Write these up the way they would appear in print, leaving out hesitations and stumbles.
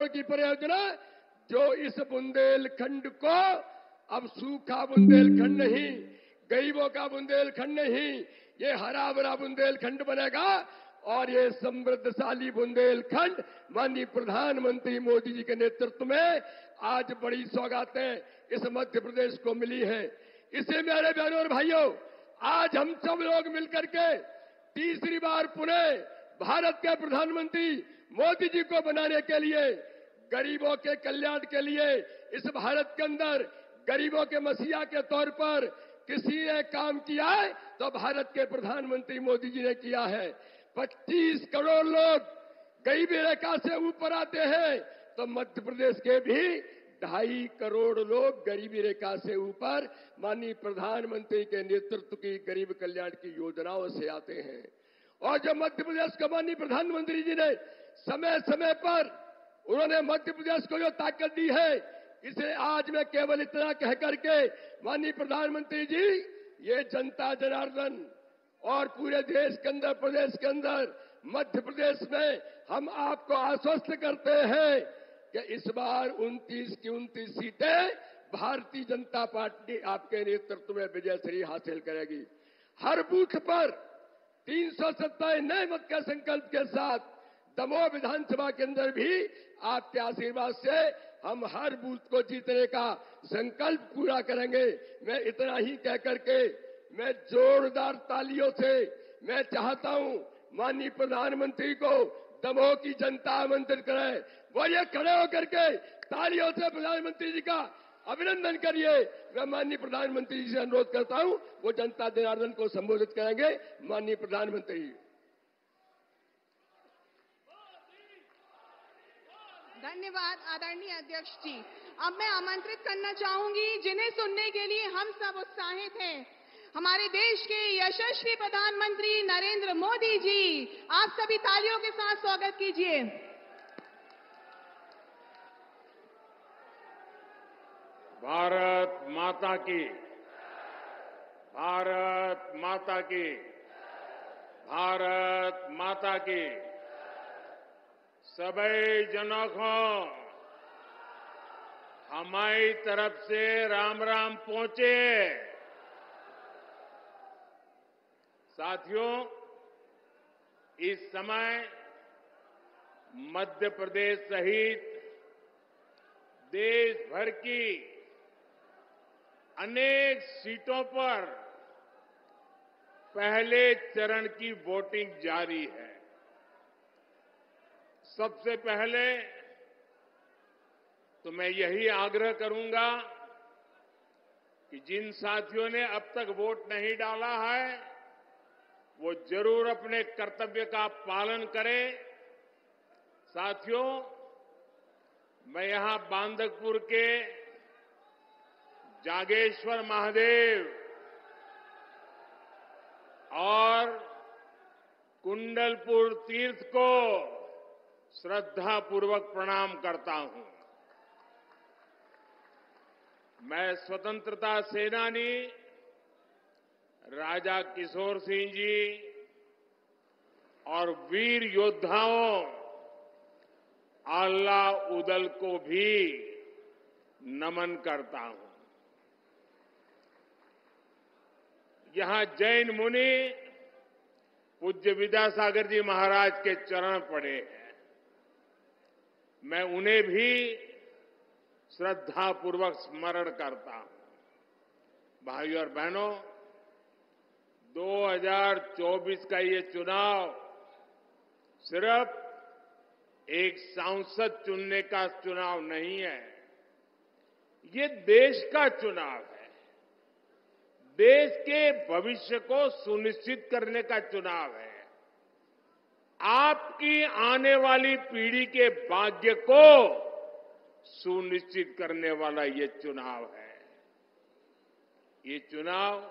की परियोजना जो इस बुंदेलखंड को अब सूखा बुंदेलखंड नहीं, गरीबों का बुंदेलखंड नहीं, ये हरा भरा बुंदेलखंड बनेगा और ये समृद्धशाली बुंदेलखंड माननीय प्रधानमंत्री मोदी जी के नेतृत्व में आज बड़ी सौगातें इस मध्य प्रदेश को मिली है। इसे मेरे बहनों और भाइयों, आज हम सब लोग मिलकर के तीसरी बार पुनः भारत के प्रधानमंत्री मोदी जी को बनाने के लिए, गरीबों के कल्याण के लिए इस भारत के अंदर गरीबों के मसीहा के तौर पर किसी ने काम किया है तो भारत के प्रधानमंत्री मोदी जी ने किया है। 25 करोड़ लोग गरीबी रेखा से ऊपर आते हैं तो मध्य प्रदेश के भी 2.5 करोड़ लोग गरीबी रेखा से ऊपर माननीय प्रधानमंत्री के नेतृत्व की गरीब कल्याण की योजनाओं से आते हैं। और जो मध्य प्रदेश को माननीय प्रधानमंत्री जी ने समय समय पर उन्होंने मध्य प्रदेश को जो ताकत दी है, इसे आज मैं केवल इतना कह करके माननीय प्रधानमंत्री जी, ये जनता जनार्दन और पूरे देश के अंदर, प्रदेश के अंदर, मध्य प्रदेश में हम आपको आश्वस्त करते हैं कि इस बार 29 की 29 सीटें भारतीय जनता पार्टी आपके नेतृत्व में विजयश्री हासिल करेगी। हर बूथ पर 327 नए मत के संकल्प के साथ दमोह विधानसभा के अंदर भी आपके आशीर्वाद से हम हर बूथ को जीतने का संकल्प पूरा करेंगे। मैं इतना ही कह करके मैं जोरदार तालियों से मैं चाहता हूं माननीय प्रधानमंत्री को दमोह की जनता आमंत्रित करे, वो ये खड़े होकर के तालियों से प्रधानमंत्री जी का अभिनंदन करिए। मैं माननीय प्रधानमंत्री जी से अनुरोध करता हूं, वो जनता जनार्दन को संबोधित करेंगे। माननीय प्रधानमंत्री जी। धन्यवाद आदरणीय अध्यक्ष जी। अब मैं आमंत्रित करना चाहूंगी जिन्हें सुनने के लिए हम सब उत्साहित हैं, हमारे देश के यशस्वी प्रधानमंत्री नरेंद्र मोदी जी। आप सभी तालियों के साथ स्वागत कीजिए। भारत माता की, भारत माता की, भारत माता की। सभी जनों को हमारी तरफ से राम राम पहुंचे। साथियों, इस समय मध्य प्रदेश सहित देश भर की अनेक सीटों पर पहले चरण की वोटिंग जारी है। सबसे पहले तो मैं यही आग्रह करूंगा कि जिन साथियों ने अब तक वोट नहीं डाला है, वो जरूर अपने कर्तव्य का पालन करें। साथियों, मैं यहां बांदकपुर के जागेश्वर महादेव और कुंडलपुर तीर्थ को श्रद्धापूर्वक प्रणाम करता हूं। मैं स्वतंत्रता सेनानी राजा किशोर सिंह जी और वीर योद्धाओं आल्ला उदल को भी नमन करता हूं। यहां जैन मुनि पूज्य विद्यासागर जी महाराज के चरण पड़े हैं। मैं उन्हें भी श्रद्धापूर्वक स्मरण करता हूं। भाइयों और बहनों, 2024 का ये चुनाव सिर्फ एक सांसद चुनने का चुनाव नहीं है, ये देश का चुनाव है। देश के भविष्य को सुनिश्चित करने का चुनाव है। आपकी आने वाली पीढ़ी के भाग्य को सुनिश्चित करने वाला ये चुनाव है। ये चुनाव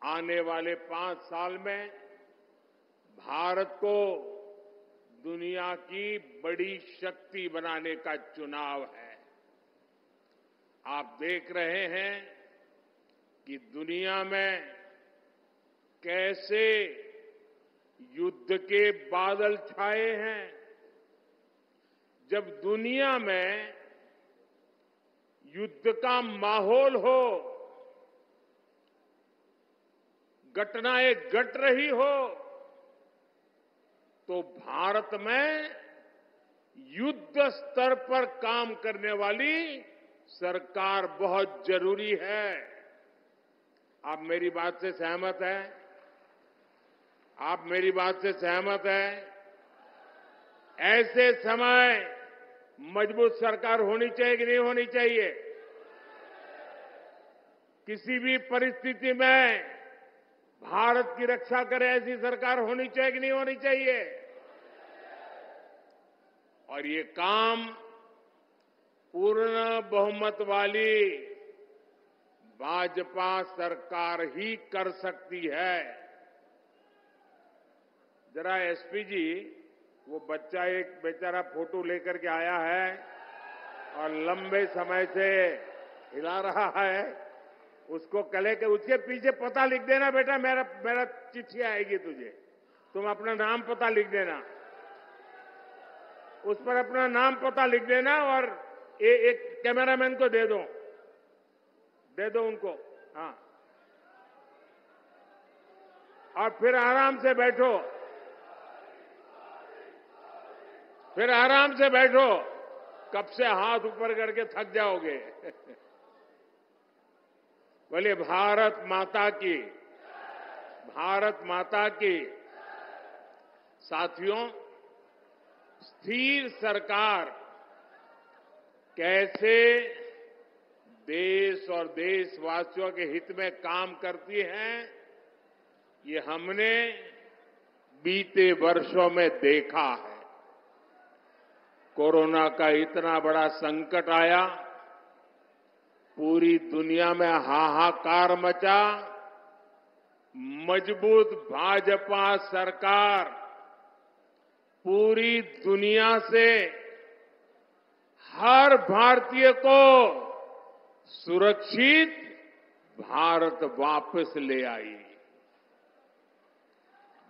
आने वाले 5 साल में भारत को दुनिया की बड़ी शक्ति बनाने का चुनाव है। आप देख रहे हैं कि दुनिया में कैसे युद्ध के बादल छाए हैं। जब दुनिया में युद्ध का माहौल हो, घटनाएं घट रही हो, तो भारत में युद्ध स्तर पर काम करने वाली सरकार बहुत जरूरी है। आप मेरी बात से सहमत हैं? आप मेरी बात से सहमत हैं? ऐसे समय मजबूत सरकार होनी चाहिए कि नहीं होनी चाहिए? किसी भी परिस्थिति में भारत की रक्षा करे ऐसी सरकार होनी चाहिए कि नहीं होनी चाहिए? और ये काम पूर्ण बहुमत वाली भाजपा सरकार ही कर सकती है। जरा एसपी जी, वो बच्चा एक बेचारा फोटो लेकर के आया है और लंबे समय से हिला रहा है, उसको कले के उसके पीछे पता लिख देना बेटा, मेरा चिट्ठी आएगी तुझे, तुम अपना नाम पता लिख देना, उस पर अपना नाम पता लिख देना और एक कैमरामैन को दे दो उनको। हाँ, और फिर आराम से बैठो, फिर आराम से बैठो, कब से हाथ ऊपर करके थक जाओगे। बोले भारत माता की, भारत माता की। साथियों, स्थिर सरकार कैसे देश और देशवासियों के हित में काम करती है, ये हमने बीते वर्षों में देखा है। कोरोना का इतना बड़ा संकट आया, पूरी दुनिया में हाहाकार मचा, मजबूत भाजपा सरकार पूरी दुनिया से हर भारतीय को सुरक्षित भारत वापस ले आई।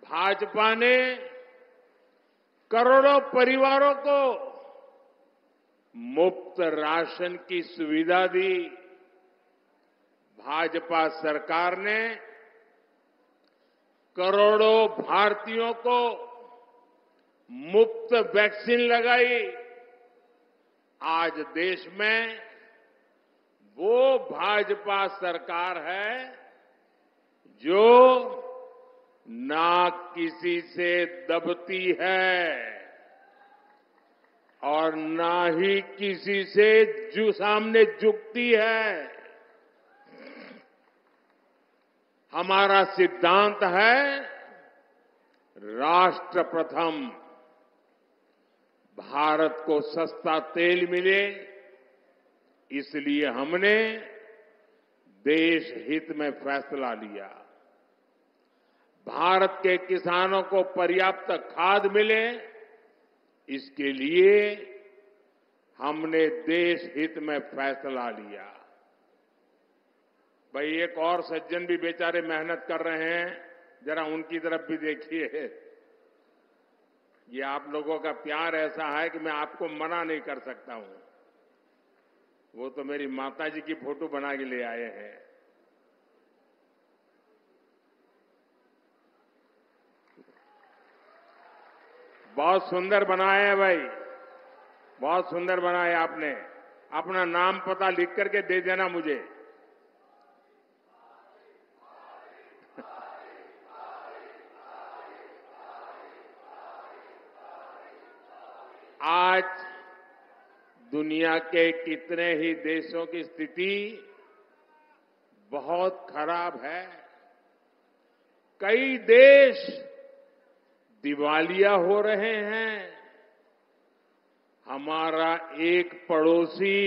भाजपा ने करोड़ों परिवारों को मुफ्त राशन की सुविधा दी। भाजपा सरकार ने करोड़ों भारतीयों को मुफ्त वैक्सीन लगाई। आज देश में वो भाजपा सरकार है जो ना किसी से दबती है और ना ही किसी से सामने झुकती है। हमारा सिद्धांत है राष्ट्र प्रथम। भारत को सस्ता तेल मिले, इसलिए हमने देश हित में फैसला लिया। भारत के किसानों को पर्याप्त खाद मिले, इसके लिए हमने देश हित में फैसला लिया। भाई, एक और सज्जन भी बेचारे मेहनत कर रहे हैं, जरा उनकी तरफ भी देखिए। ये आप लोगों का प्यार ऐसा है कि मैं आपको मना नहीं कर सकता हूं। वो तो मेरी माता जी की फोटो बना के ले आए हैं। बहुत सुंदर बनाए हैं भाई, बहुत सुंदर बनाए आपने। अपना नाम पता लिख करके दे देना मुझे। आज दुनिया के कितने ही देशों की स्थिति बहुत खराब है। कई देश दिवालिया हो रहे हैं। हमारा एक पड़ोसी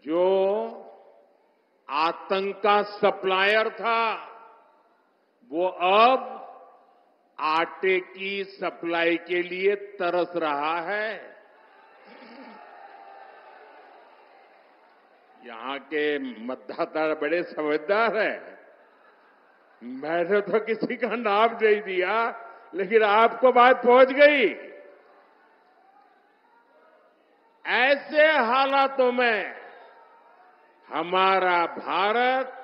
जो आतंक का सप्लायर था, वो अब आटे की सप्लाई के लिए तरस रहा है। यहां के मतदाता बड़े समझदार हैं। मैंने तो किसी का नाम नहीं दिया, लेकिन आपको बात पहुंच गई। ऐसे हालातों में हमारा भारत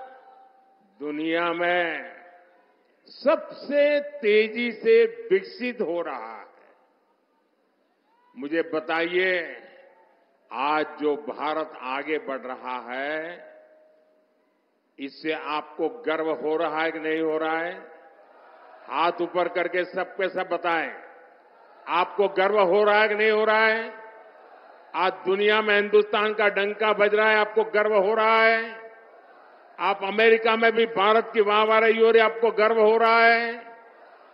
दुनिया में सबसे तेजी से विकसित हो रहा है। मुझे बताइए, आज जो भारत आगे बढ़ रहा है, इससे आपको गर्व हो रहा है कि नहीं हो रहा है? हाथ ऊपर करके सबके सब बताएं, आपको गर्व हो रहा है कि नहीं हो रहा है? आज दुनिया में हिंदुस्तान का डंका बज रहा है, आपको गर्व हो रहा है? आप अमेरिका में भी भारत की वाहवाही हो रही है, आपको गर्व हो रहा है?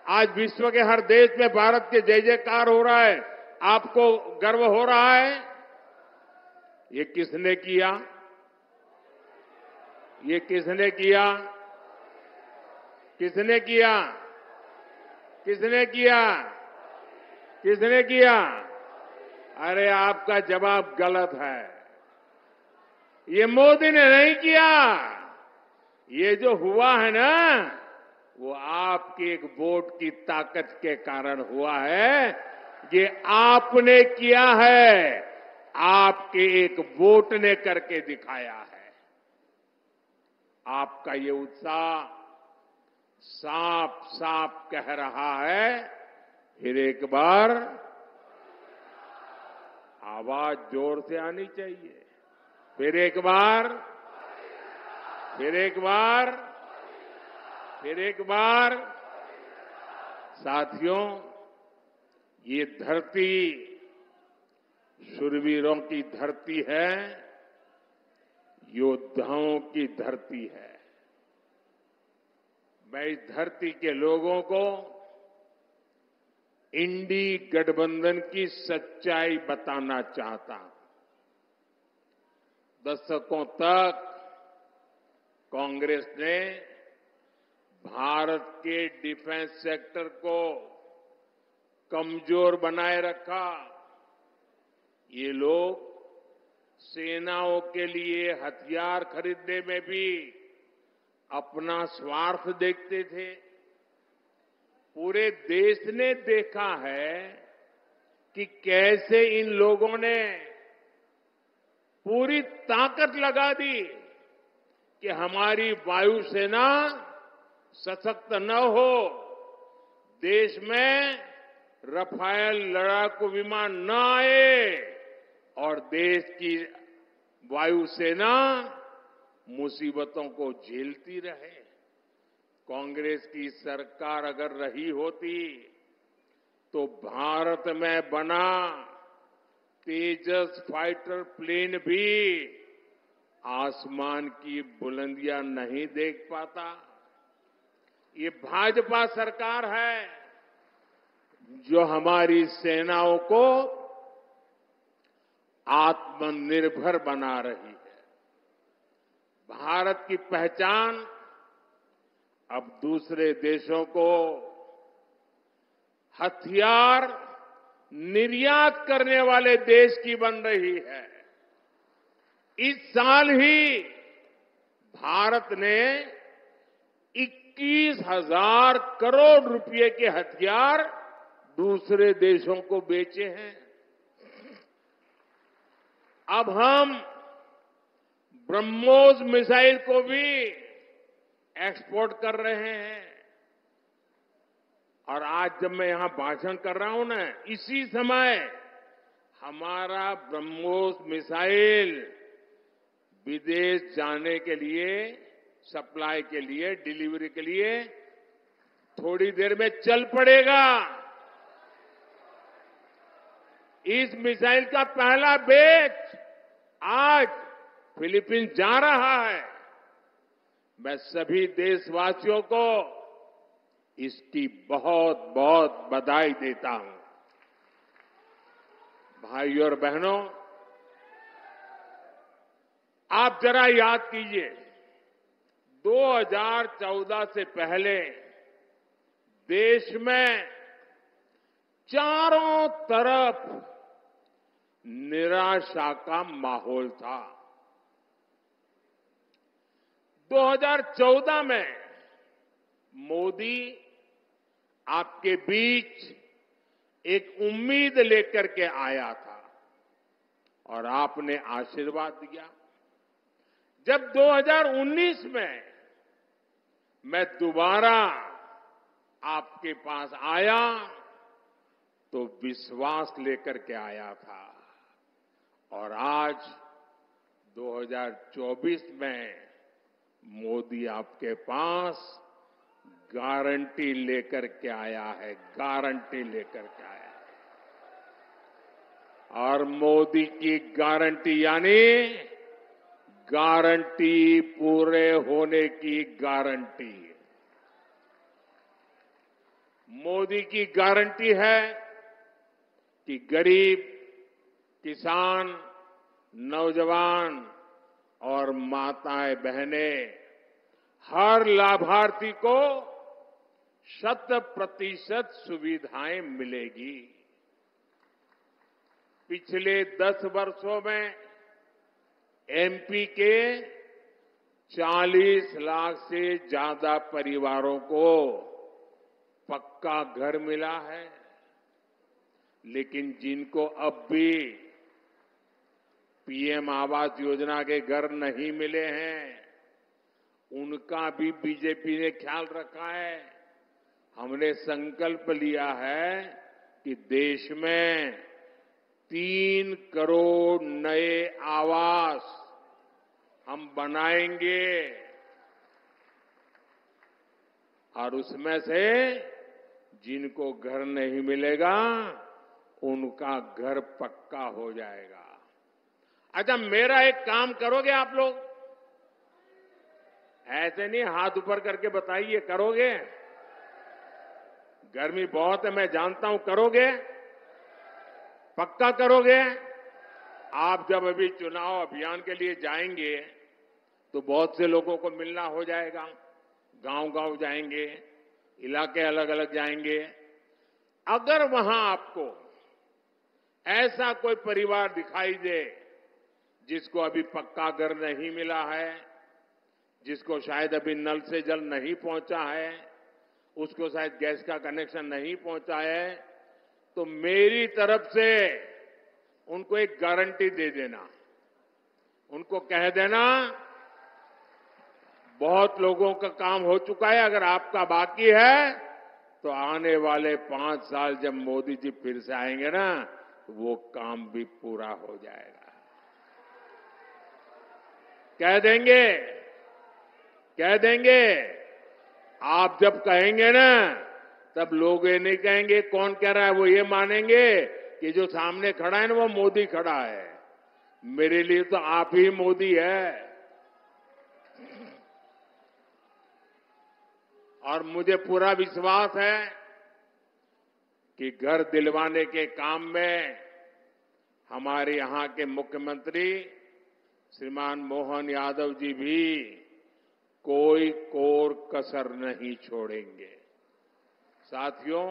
आज विश्व के हर देश में भारत के जय जयकार हो रहा है, आपको गर्व हो रहा है? ये किसने किया? ये किसने किया? किसने किया? किसने किया? किसने किया? अरे आपका जवाब गलत है। ये मोदी ने नहीं किया। ये जो हुआ है ना, वो आपके एक वोट की ताकत के कारण हुआ है। ये आपने किया है, आपके एक वोट ने करके दिखाया है। आपका ये उत्साह साफ साफ कह रहा है, फिर एक बार आवाज जोर से आनी चाहिए। फिर एक बार, फिर एक बार, फिर एक बार। साथियों, ये धरती शूरवीरों की धरती है, योद्धाओं की धरती है। मैं इस धरती के लोगों को इंडी गठबंधन की सच्चाई बताना चाहता हूं। दशकों तक कांग्रेस ने भारत के डिफेंस सेक्टर को कमजोर बनाए रखा। ये लोग सेनाओं के लिए हथियार खरीदने में भी अपना स्वार्थ देखते थे। पूरे देश ने देखा है कि कैसे इन लोगों ने पूरी ताकत लगा दी कि हमारी वायुसेना सशक्त न हो, देश में रफाल लड़ाकू विमान न आए और देश की वायुसेना मुसीबतों को झेलती रहे। कांग्रेस की सरकार अगर रही होती तो भारत में बना तेजस फाइटर प्लेन भी आसमान की बुलंदियां नहीं देख पाता। ये भाजपा सरकार है जो हमारी सेनाओं को आत्मनिर्भर बना रही है। भारत की पहचान अब दूसरे देशों को हथियार निर्यात करने वाले देश की बन रही है। इस साल ही भारत ने 21,000 करोड़ रुपए के हथियार दूसरे देशों को बेचे हैं। अब हम ब्रह्मोस मिसाइल को भी एक्सपोर्ट कर रहे हैं। और आज जब मैं यहां भाषण कर रहा हूं ना, इसी समय हमारा ब्रह्मोस मिसाइल विदेश जाने के लिए, सप्लाई के लिए, डिलीवरी के लिए थोड़ी देर में चल पड़ेगा। इस मिसाइल का पहला बैच आज फिलीपींस जा रहा है। मैं सभी देशवासियों को इसकी बहुत बहुत बधाई देता हूं। भाइयों और बहनों, आप जरा याद कीजिए, 2014 से पहले देश में चारों तरफ निराशा का माहौल था। 2014 में मोदी आपके बीच एक उम्मीद लेकर के आया था और आपने आशीर्वाद दिया। जब 2019 में मैं दोबारा आपके पास आया तो विश्वास लेकर के आया था, और आज 2024 में मोदी आपके पास गारंटी लेकर के आया है, गारंटी लेकर के आया है। और मोदी की गारंटी यानी गारंटी पूरे होने की गारंटी। मोदी की गारंटी है कि गरीब, किसान, नौजवान और माताएं बहनें, हर लाभार्थी को 100% सुविधाएं मिलेगी। पिछले 10 वर्षों में एमपी के 40 लाख से ज्यादा परिवारों को पक्का घर मिला है, लेकिन जिनको अब भी पीएम आवास योजना के घर नहीं मिले हैं, उनका भी बीजेपी ने ख्याल रखा है। हमने संकल्प लिया है कि देश में 3 करोड़ नए आवास हम बनाएंगे, और उसमें से जिनको घर नहीं मिलेगा उनका घर पक्का हो जाएगा। अच्छा, मेरा एक काम करोगे आप लोग? ऐसे नहीं हाथ ऊपर करके बताइए, करोगे? गर्मी बहुत है, मैं जानता हूं, करोगे? पक्का करोगे? आप जब अभी चुनाव अभियान के लिए जाएंगे तो बहुत से लोगों को मिलना हो जाएगा, गांव-गांव जाएंगे, इलाके अलग अलग जाएंगे। अगर वहां आपको ऐसा कोई परिवार दिखाई दे जिसको अभी पक्का घर नहीं मिला है, जिसको शायद अभी नल से जल नहीं पहुंचा है, उसको शायद गैस का कनेक्शन नहीं पहुंचा है, तो मेरी तरफ से उनको एक गारंटी दे देना। उनको कह देना बहुत लोगों का काम हो चुका है, अगर आपका बाकी है तो आने वाले 5 साल जब मोदी जी फिर से आएंगे ना, तो वो काम भी पूरा हो जाएगा। कह देंगे, कह देंगे। आप जब कहेंगे ना, तब लोग ये नहीं कहेंगे कौन कह रहा है, वो ये मानेंगे कि जो सामने खड़ा है ना वो मोदी खड़ा है। मेरे लिए तो आप ही मोदी है। और मुझे पूरा विश्वास है कि घर दिलवाने के काम में हमारे यहां के मुख्यमंत्री श्रीमान मोहन यादव जी भी कोई कोर कसर नहीं छोड़ेंगे। साथियों,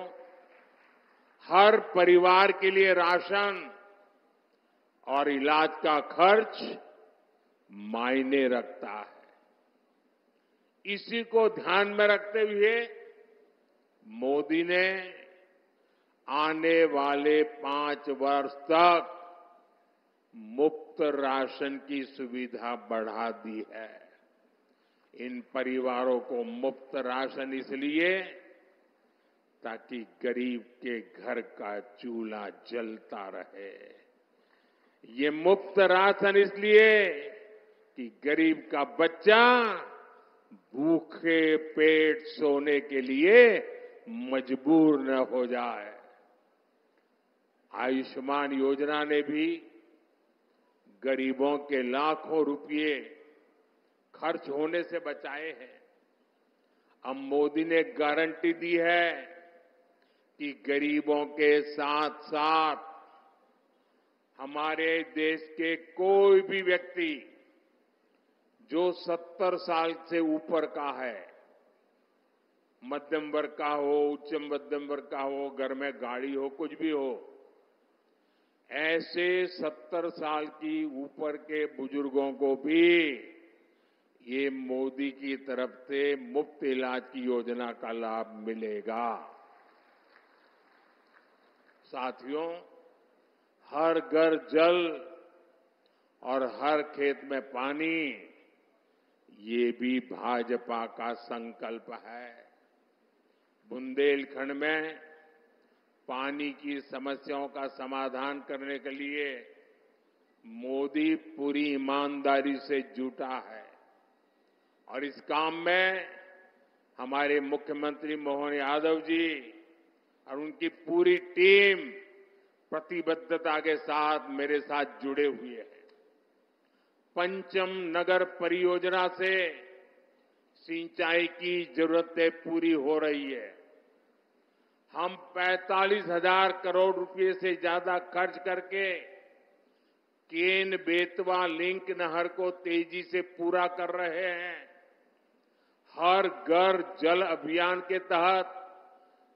हर परिवार के लिए राशन और इलाज का खर्च मायने रखता है। इसी को ध्यान में रखते हुए मोदी ने आने वाले 5 वर्ष तक मुफ्त राशन की सुविधा बढ़ा दी है। इन परिवारों को मुफ्त राशन इसलिए ताकि गरीब के घर का चूल्हा जलता रहे। ये मुफ्त राशन इसलिए कि गरीब का बच्चा भूखे पेट सोने के लिए मजबूर न हो जाए। आयुष्मान योजना ने भी गरीबों के लाखों रुपए खर्च होने से बचाए हैं। अब मोदी ने गारंटी दी है कि गरीबों के साथ साथ हमारे देश के कोई भी व्यक्ति जो 70 साल से ऊपर का है, मध्यम वर्ग का हो, उच्च मध्यम वर्ग का हो, घर में गाड़ी हो, कुछ भी हो, ऐसे 70 साल की ऊपर के बुजुर्गों को भी ये मोदी की तरफ से मुफ्त इलाज की योजना का लाभ मिलेगा। साथियों, हर घर जल, और हर खेत में पानी, ये भी भाजपा का संकल्प है। बुंदेलखंड में पानी की समस्याओं का समाधान करने के लिए मोदी पूरी ईमानदारी से जुटा है और इस काम में हमारे मुख्यमंत्री मोहन यादव जी और उनकी पूरी टीम प्रतिबद्धता के साथ मेरे साथ जुड़े हुए हैं। पंचम नगर परियोजना से सिंचाई की जरूरतें पूरी हो रही है। हम 45,000 करोड़ रुपए से ज्यादा खर्च करके केन बेतवा लिंक नहर को तेजी से पूरा कर रहे हैं। हर घर जल अभियान के तहत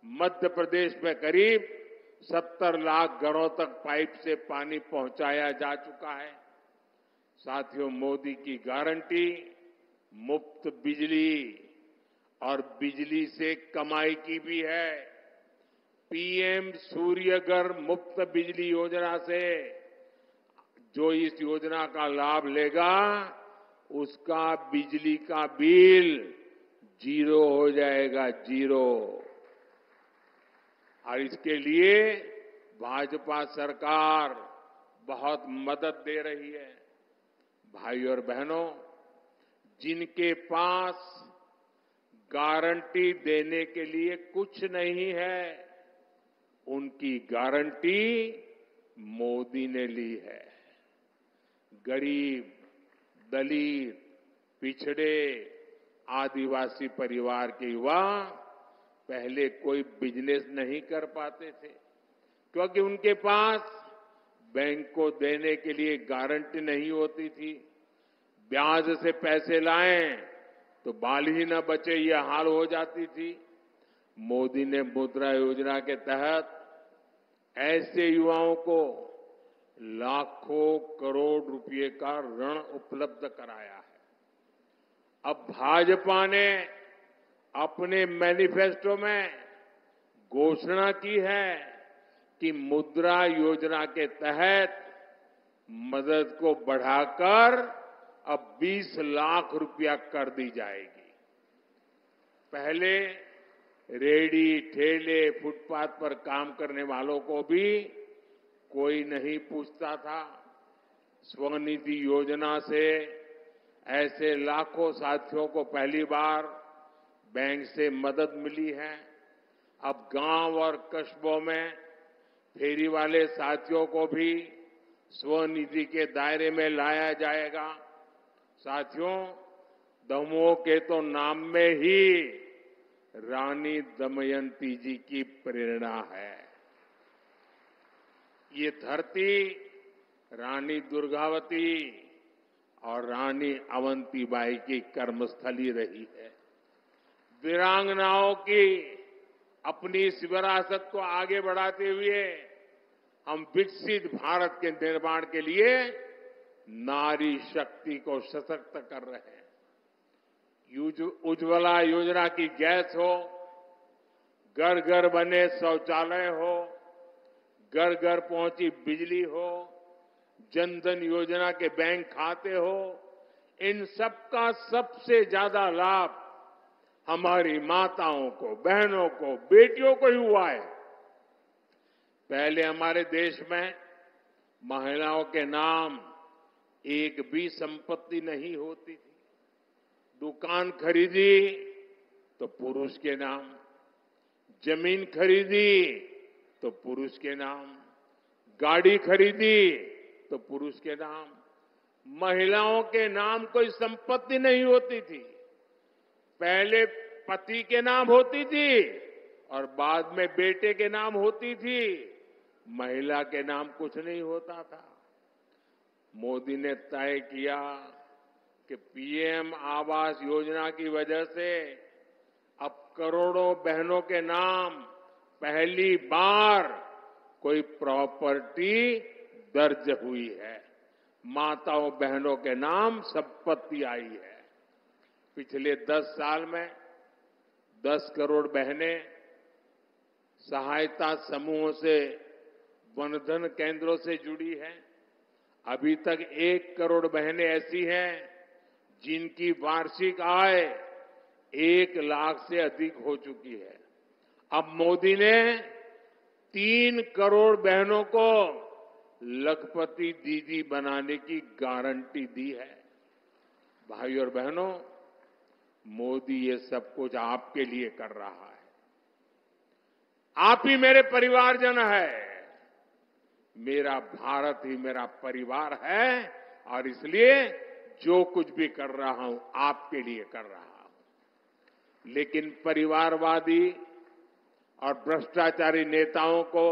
मध्य प्रदेश में करीब 70 लाख घरों तक पाइप से पानी पहुंचाया जा चुका है। साथियों, मोदी की गारंटी मुफ्त बिजली और बिजली से कमाई की भी है। पीएम सूर्यघर मुफ्त बिजली योजना से जो इस योजना का लाभ लेगा उसका बिजली का बिल 0 हो जाएगा, 0। और इसके लिए भाजपा सरकार बहुत मदद दे रही है। भाई और बहनों, जिनके पास गारंटी देने के लिए कुछ नहीं है, उनकी गारंटी मोदी ने ली है। गरीब, दलित, पिछड़े, आदिवासी परिवार के युवा पहले कोई बिजनेस नहीं कर पाते थे क्योंकि उनके पास बैंक को देने के लिए गारंटी नहीं होती थी। ब्याज से पैसे लाएं तो बाल ही न बचे, यह हाल हो जाती थी। मोदी ने मुद्रा योजना के तहत ऐसे युवाओं को लाखों करोड़ रुपए का ऋण उपलब्ध कराया है। अब भाजपा ने अपने मैनिफेस्टो में घोषणा की है कि मुद्रा योजना के तहत मदद को बढ़ाकर अब 20 लाख रुपया कर दी जाएगी। पहले रेहड़ी, ठेले, फुटपाथ पर काम करने वालों को भी कोई नहीं पूछता था। स्वनिधि योजना से ऐसे लाखों साथियों को पहली बार बैंक से मदद मिली है। अब गांव और कस्बों में फेरी वाले साथियों को भी स्वनिधि के दायरे में लाया जाएगा। साथियों, दमोह के तो नाम में ही रानी दमयंती जी की प्रेरणा है। ये धरती रानी दुर्गावती और रानी अवंतीबाई की कर्मस्थली रही है। वीरांगनाओं की अपनी इस विरासत को आगे बढ़ाते हुए हम विकसित भारत के निर्माण के लिए नारी शक्ति को सशक्त कर रहे हैं। उज्ज्वला योजना की गैस हो, घर घर बने शौचालय हो, घर घर पहुंची बिजली हो, जनधन योजना के बैंक खाते हो, इन सबका सबसे ज्यादा लाभ हमारी माताओं को, बहनों को, बेटियों को ही हुआ है। पहले हमारे देश में महिलाओं के नाम एक भी संपत्ति नहीं होती थी। दुकान खरीदी तो पुरुष के नाम, जमीन खरीदी तो पुरुष के नाम, गाड़ी खरीदी तो पुरुष के नाम। महिलाओं के नाम कोई संपत्ति नहीं होती थी। पहले पति के नाम होती थी और बाद में बेटे के नाम होती थी। महिला के नाम कुछ नहीं होता था। मोदी ने तय किया कि पीएम आवास योजना की वजह से अब करोड़ों बहनों के नाम पहली बार कोई प्रॉपर्टी दर्ज हुई है। माताओं बहनों के नाम संपत्ति आई है। पिछले 10 साल में 10 करोड़ बहनें सहायता समूहों से, वनधन केंद्रों से जुड़ी हैं। अभी तक 1 करोड़ बहनें ऐसी हैं जिनकी वार्षिक आय 1 लाख से अधिक हो चुकी है। अब मोदी ने 3 करोड़ बहनों को लखपति दीदी बनाने की गारंटी दी है। भाई और बहनों, मोदी ये सब कुछ आपके लिए कर रहा है। आप ही मेरे परिवारजन है। मेरा भारत ही मेरा परिवार है और इसलिए जो कुछ भी कर रहा हूं आपके लिए कर रहा हूं। लेकिन परिवारवादी और भ्रष्टाचारी नेताओं को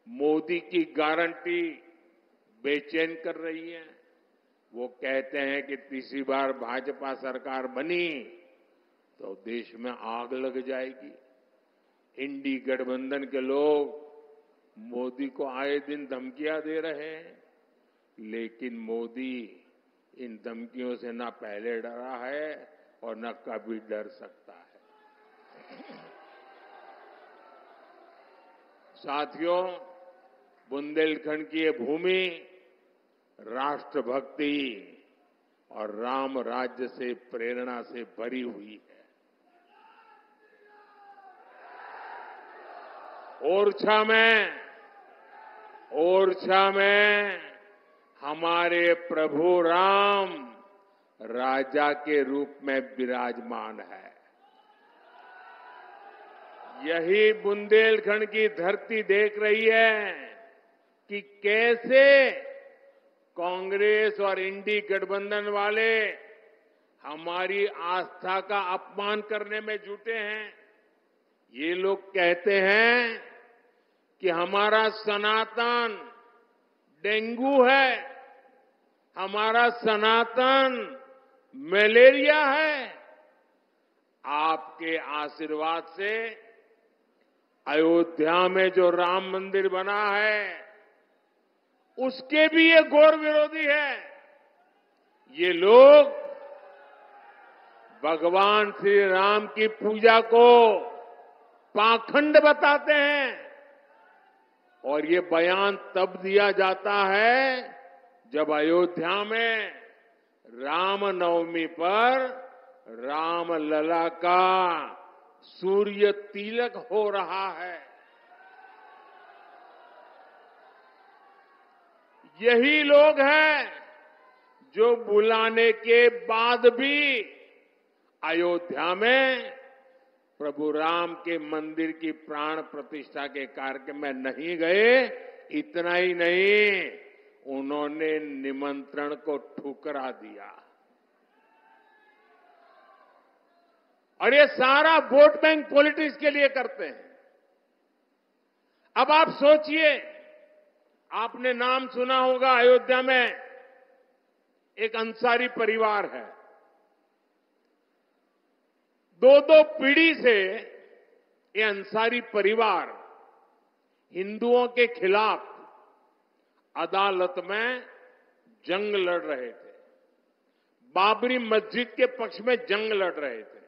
मोदी की गारंटी बेचैन कर रही है। वो कहते हैं कि तीसरी बार भाजपा सरकार बनी तो देश में आग लग जाएगी। इंडी गठबंधन के लोग मोदी को आए दिन धमकियां दे रहे हैं, लेकिन मोदी इन धमकियों से न पहले डरा है और न कभी डर सकता है। साथियों, बुंदेलखंड की ये भूमि राष्ट्रभक्ति और राम राज्य से प्रेरणा से भरी हुई है। ओरछा में हमारे प्रभु राम राजा के रूप में विराजमान है। यही बुंदेलखंड की धरती देख रही है कि कैसे कांग्रेस और इंडी गठबंधन वाले हमारी आस्था का अपमान करने में जुटे हैं। ये लोग कहते हैं कि हमारा सनातन डेंगू है, हमारा सनातन मलेरिया है। आपके आशीर्वाद से अयोध्या में जो राम मंदिर बना है उसके भी ये घोर विरोधी है। ये लोग भगवान श्री राम की पूजा को पाखंड बताते हैं और ये बयान तब दिया जाता है जब अयोध्या में रामनवमी पर राम लला का सूर्य तिलक हो रहा है। यही लोग हैं जो बुलाने के बाद भी अयोध्या में प्रभु राम के मंदिर की प्राण प्रतिष्ठा के कार्यक्रम में नहीं गए। इतना ही नहीं, उन्होंने निमंत्रण को ठुकरा दिया। और ये सारा वोट बैंक पॉलिटिक्स के लिए करते हैं। अब आप सोचिए, आपने नाम सुना होगा, अयोध्या में एक अंसारी परिवार है। 2 पीढ़ी से ये अंसारी परिवार हिंदुओं के खिलाफ अदालत में जंग लड़ रहे थे। बाबरी मस्जिद के पक्ष में जंग लड़ रहे थे।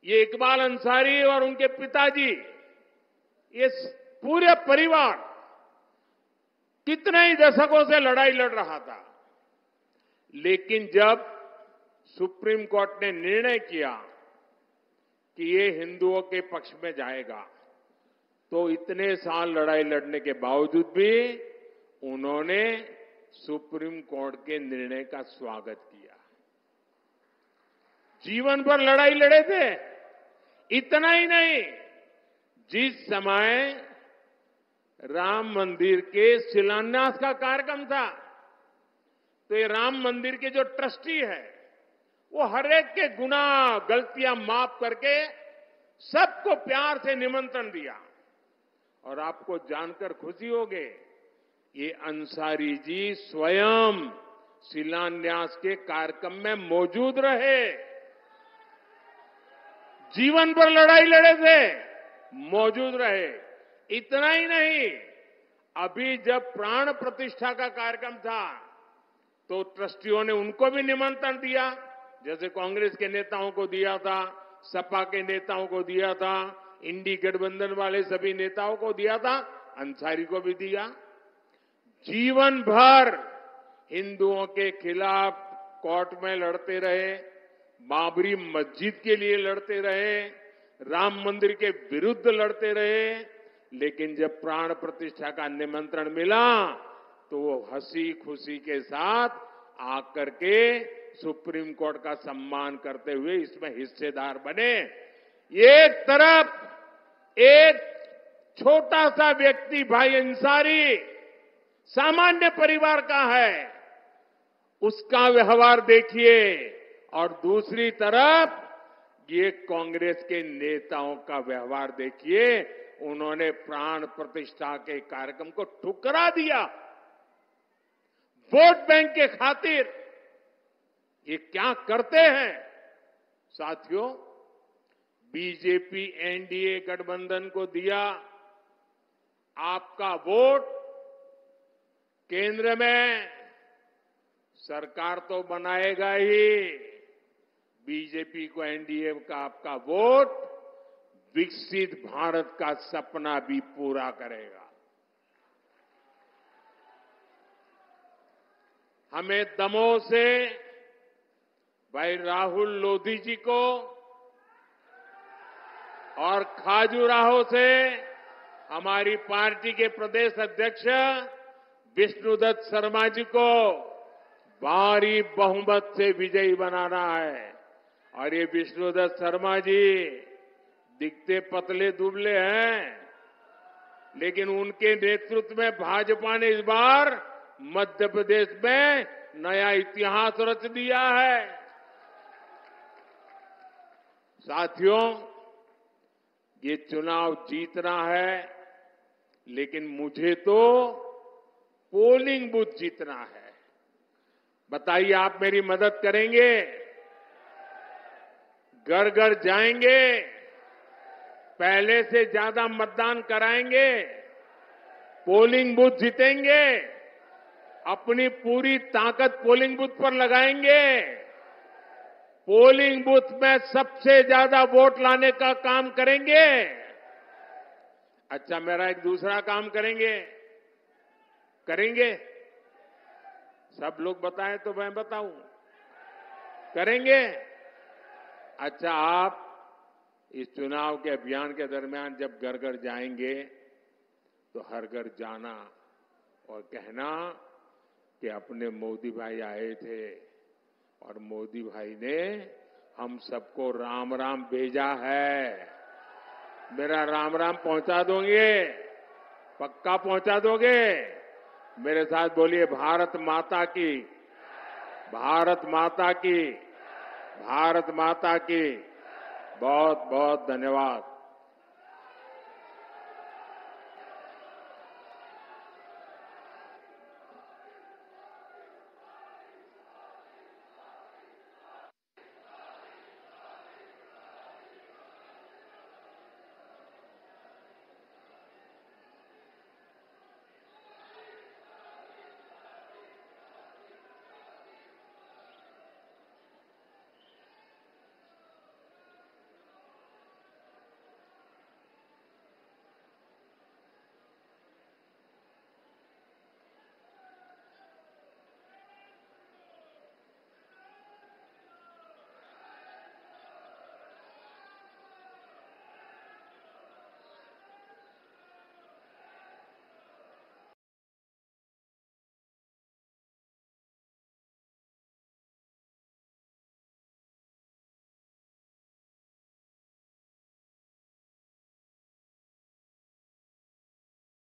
ये इकबाल अंसारी और उनके पिताजी, ये पूरे परिवार कितने ही दशकों से लड़ाई लड़ रहा था। लेकिन जब सुप्रीम कोर्ट ने निर्णय किया कि ये हिंदुओं के पक्ष में जाएगा, तो इतने साल लड़ाई लड़ने के बावजूद भी उन्होंने सुप्रीम कोर्ट के निर्णय का स्वागत किया। जीवन भर लड़ाई लड़े थे। इतना ही नहीं, जिस समय राम मंदिर के शिलान्यास का कार्यक्रम था, तो ये राम मंदिर के जो ट्रस्टी है वो हर एक के गुनाह गलतियां माफ करके सबको प्यार से निमंत्रण दिया। और आपको जानकर खुशी होगी, ये अंसारी जी स्वयं शिलान्यास के कार्यक्रम में मौजूद रहे। जीवन भर लड़ाई लड़े थे, मौजूद रहे। इतना ही नहीं, अभी जब प्राण प्रतिष्ठा का कार्यक्रम था तो ट्रस्टियों ने उनको भी निमंत्रण दिया, जैसे कांग्रेस के नेताओं को दिया था, सपा के नेताओं को दिया था, इंडी गठबंधन वाले सभी नेताओं को दिया था। अंसारी को भी दिया। जीवन भर हिंदुओं के खिलाफ कोर्ट में लड़ते रहे, बाबरी मस्जिद के लिए लड़ते रहे, राम मंदिर के विरुद्ध लड़ते रहे, लेकिन जब प्राण प्रतिष्ठा का निमंत्रण मिला तो वो हंसी खुशी के साथ आकर के सुप्रीम कोर्ट का सम्मान करते हुए इसमें हिस्सेदार बने। एक तरफ एक छोटा सा व्यक्ति भाई अंसारी सामान्य परिवार का है, उसका व्यवहार देखिए, और दूसरी तरफ ये कांग्रेस के नेताओं का व्यवहार देखिए। उन्होंने प्राण प्रतिष्ठा के कार्यक्रम को ठुकरा दिया वोट बैंक के खातिर। ये क्या करते हैं साथियों? बीजेपी एनडीए गठबंधन को दिया आपका वोट, केंद्र में सरकार तो बनाएगा ही, बीजेपी को एनडीए का आपका वोट विकसित भारत का सपना भी पूरा करेगा। हमें दमोह से भाई राहुल लोधी जी को और खाजुराहो से हमारी पार्टी के प्रदेश अध्यक्ष विष्णुदत्त शर्मा जी को भारी बहुमत से विजयी बनाना है। और ये विष्णुदत्त शर्मा जी दिखते पतले दुबले हैं, लेकिन उनके नेतृत्व में भाजपा ने इस बार मध्य प्रदेश में नया इतिहास रच दिया है। साथियों, ये चुनाव जीतना है, लेकिन मुझे तो पोलिंग बूथ जीतना है। बताइए, आप मेरी मदद करेंगे? घर घर जाएंगे, पहले से ज्यादा मतदान कराएंगे, पोलिंग बूथ जीतेंगे, अपनी पूरी ताकत पोलिंग बूथ पर लगाएंगे, पोलिंग बूथ में सबसे ज्यादा वोट लाने का काम करेंगे। अच्छा, मेरा एक दूसरा काम करेंगे? सब लोग बताएं तो मैं बताऊं। करेंगे? अच्छा, आप इस चुनाव के अभियान के दरमियान जब घर घर जाएंगे तो हर घर जाना और कहना कि अपने मोदी भाई आए थे और मोदी भाई ने हम सबको राम राम भेजा है। मेरा राम राम पहुंचा दोगे? पक्का पहुंचा दोगे? मेरे साथ बोलिए, भारत माता की, भारत माता की, भारत माता की। बहुत बहुत धन्यवाद।